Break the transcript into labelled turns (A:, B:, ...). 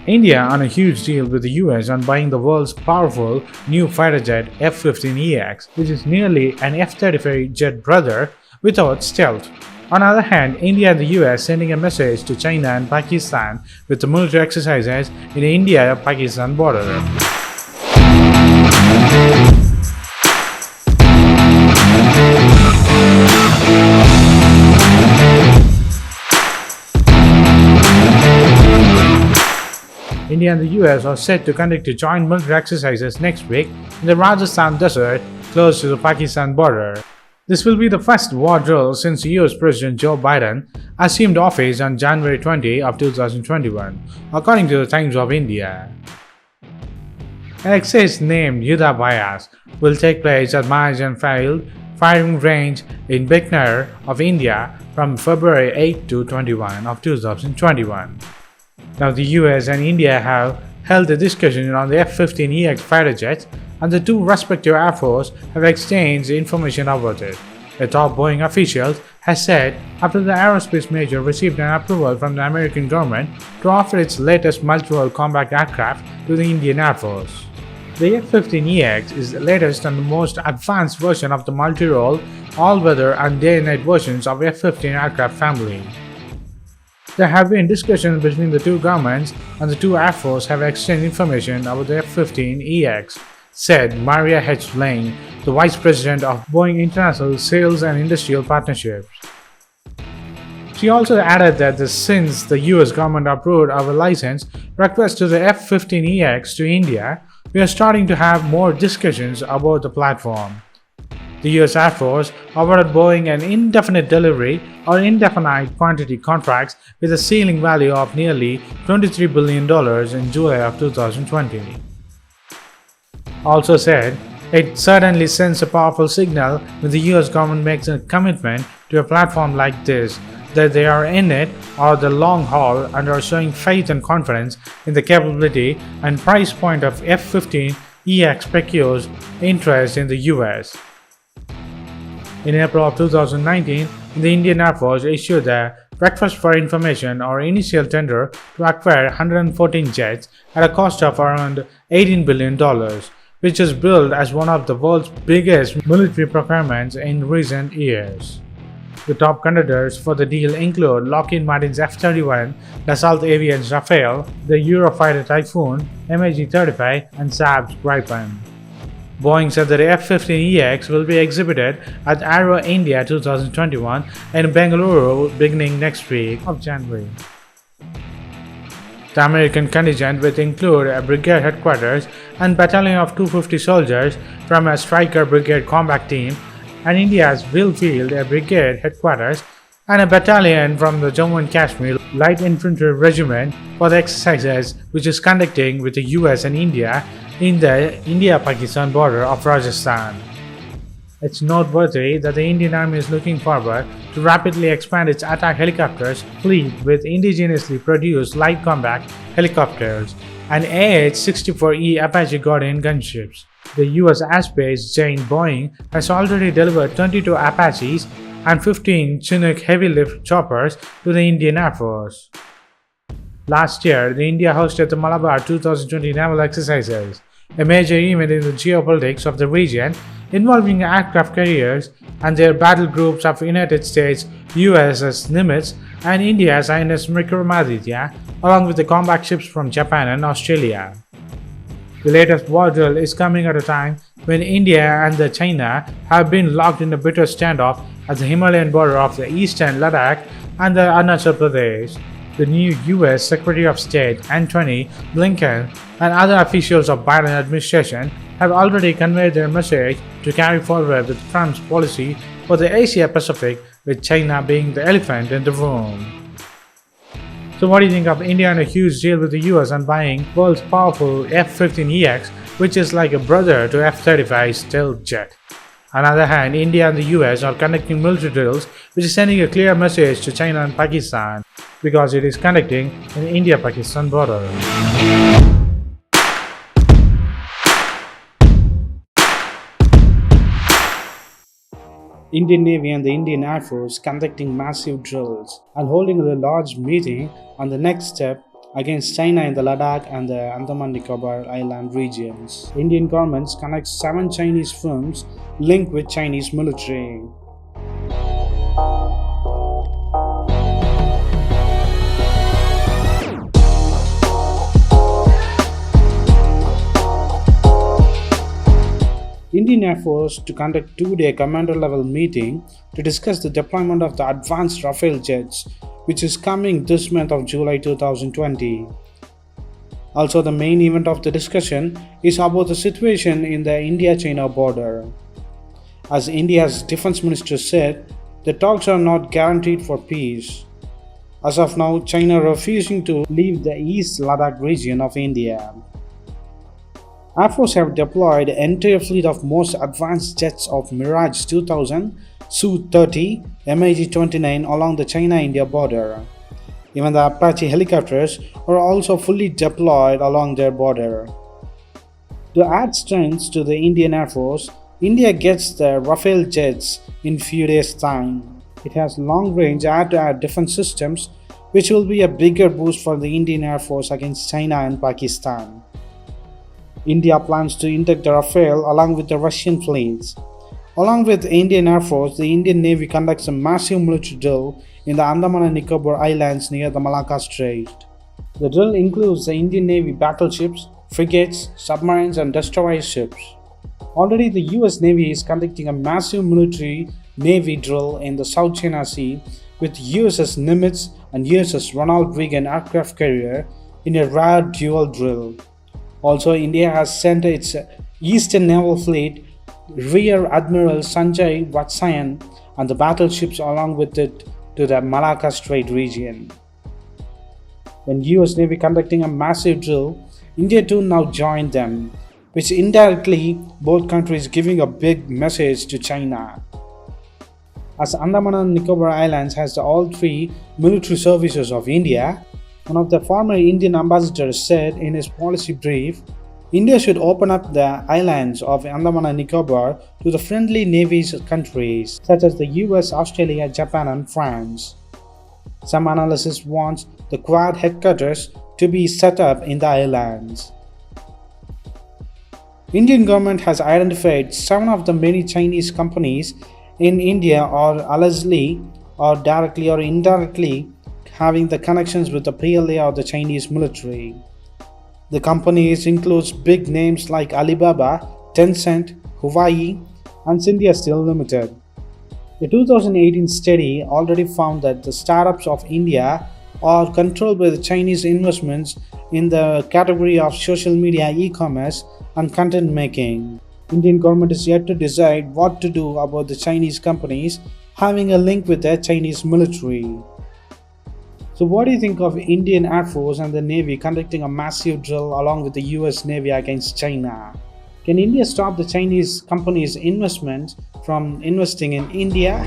A: India on a huge deal with the US on buying the world's powerful new fighter jet F15EX, which is nearly an F-35 jet brother without stealth. On the other hand, India and the US sending a message to China and Pakistan with the military exercises in the India-Pakistan border. India and the US are set to conduct joint military exercises next week in the Rajasthan desert close to the Pakistan border. This will be the first war drill since US President Joe Biden assumed office on January 20 of 2021, according to the Times of India. An exercise named Yuddha Bias will take place at Mahajan Field firing range in Bikaner of India from February 8 to 21 of 2021. Now, the US and India have held a discussion on the F15 EX Fighter jet, and the two respective air forces have exchanged information about it. A top Boeing official has said after the aerospace major received an approval from the American government to offer its latest multi-role combat aircraft to the Indian Air Force. The F15EX is the latest and the most advanced version of the multi-role, all-weather and day-and-night versions of F15 aircraft family. There have been discussions between the two governments, and the two air forces have exchanged information about the F15EX, said Maria H. Lane, the Vice President of Boeing International Sales and Industrial Partnerships. She also added that since the US government approved our license request to the F15EX to India, we are starting to have more discussions about the platform. The US Air Force awarded Boeing an indefinite delivery or indefinite quantity contracts with a ceiling value of nearly $23 billion in July of 2020. Also said, it certainly sends a powerful signal when the US government makes a commitment to a platform like this, that they are in it or the long haul and are showing faith and confidence in the capability and price point of F15EX Pekio's interest in the US. In April of 2019, the Indian Air Force issued the Request for Information or Initial Tender to acquire 114 jets at a cost of around $18 billion, which is billed as one of the world's biggest military procurements in recent years. The top contenders for the deal include Lockheed Martin's F-31, Dassault Aviation's Rafale, the Eurofighter Typhoon, MiG-35, and Saab's Gripen. Boeing said that the F-15EX will be exhibited at Aero India 2021 in Bengaluru beginning next week of January. The American contingent will include a brigade headquarters and battalion of 250 soldiers from a Stryker Brigade combat team, and India's will field a brigade headquarters and a battalion from the Jammu and Kashmir Light Infantry Regiment for the exercises which is conducting with the US and India in the India-Pakistan border of Rajasthan. It's noteworthy that the Indian Army is looking forward to rapidly expand its attack helicopters fleet with indigenously produced light combat helicopters and AH-64E Apache Guardian gunships. The US airspace giant Boeing has already delivered 22 Apaches and 15 Chinook heavy-lift choppers to the Indian Air Force. Last year, India hosted the Malabar 2020 naval exercises, a major event in the geopolitics of the region involving aircraft carriers and their battle groups of United States USS Nimitz and India's INS Vikramaditya, along with the combat ships from Japan and Australia. The latest war drill is coming at a time when India and China have been locked in a bitter standoff at the Himalayan border of the eastern Ladakh and the Arunachal Pradesh. The new US Secretary of State Antony Blinken and other officials of Biden administration have already conveyed their message to carry forward with Trump's policy for the Asia Pacific, with China being the elephant in the room. So what do you think of India and a huge deal with the US on buying world's powerful F-15EX, which is like a brother to F-35 stealth jet? On the other hand, India and the US are conducting military drills, which is sending a clear message to China and Pakistan, because it is conducting an India-Pakistan border. Indian Navy and the Indian Air Force conducting massive drills and holding a large meeting on the next step against China in the Ladakh and the Andaman Nicobar Island regions. Indian governments connect 7 Chinese firms linked with Chinese military. Indian Air Force to conduct 2-day commander-level meeting to discuss the deployment of the advanced Rafale jets, which is coming this month of July 2020. Also, the main event of the discussion is about the situation in the India-China border. As India's defense minister said, the talks are not guaranteed for peace. As of now, China refusing to leave the East Ladakh region of India. Air Force have deployed an entire fleet of most advanced jets of Mirage 2000, Su-30, MiG-29 along the China-India border. Even the Apache helicopters are also fully deployed along their border. To add strength to the Indian Air Force, India gets the Rafale jets in few days' time. It has long-range air-to-air defense systems, which will be a bigger boost for the Indian Air Force against China and Pakistan. India plans to induct the Rafale along with the Russian fleets. Along with the Indian Air Force, the Indian Navy conducts a massive military drill in the Andaman and Nicobar Islands near the Malacca Strait. The drill includes the Indian Navy battleships, frigates, submarines and destroyer ships. Already the US Navy is conducting a massive military Navy drill in the South China Sea with USS Nimitz and USS Ronald Reagan aircraft carrier in a rare dual drill. Also, India has sent its Eastern Naval Fleet Rear Admiral Sanjay Vatsayan and the battleships along with it to the Malacca Strait region. When US Navy conducting a massive drill, India too now joined them, which indirectly both countries giving a big message to China. As Andaman and Nicobar Islands has all 3 military services of India, one of the former Indian ambassadors said in his policy brief, India should open up the islands of Andaman and Nicobar to the friendly navies countries such as the US, Australia, Japan and France. Some analysis wants the Quad headquarters to be set up in the islands. Indian government has identified 7 of the many Chinese companies in India are allegedly or directly or indirectly having the connections with the PLA or the Chinese military. The companies includes big names like Alibaba, Tencent, Huawei and India Steel Limited. The 2018 study already found that the startups of India are controlled by the Chinese investments in the category of social media, e-commerce and content making. Indian government is yet to decide what to do about the Chinese companies having a link with the Chinese military. So what do you think of Indian Air Force and the Navy conducting a massive drill along with the US Navy against China? Can India stop the Chinese companies' investments from investing in India?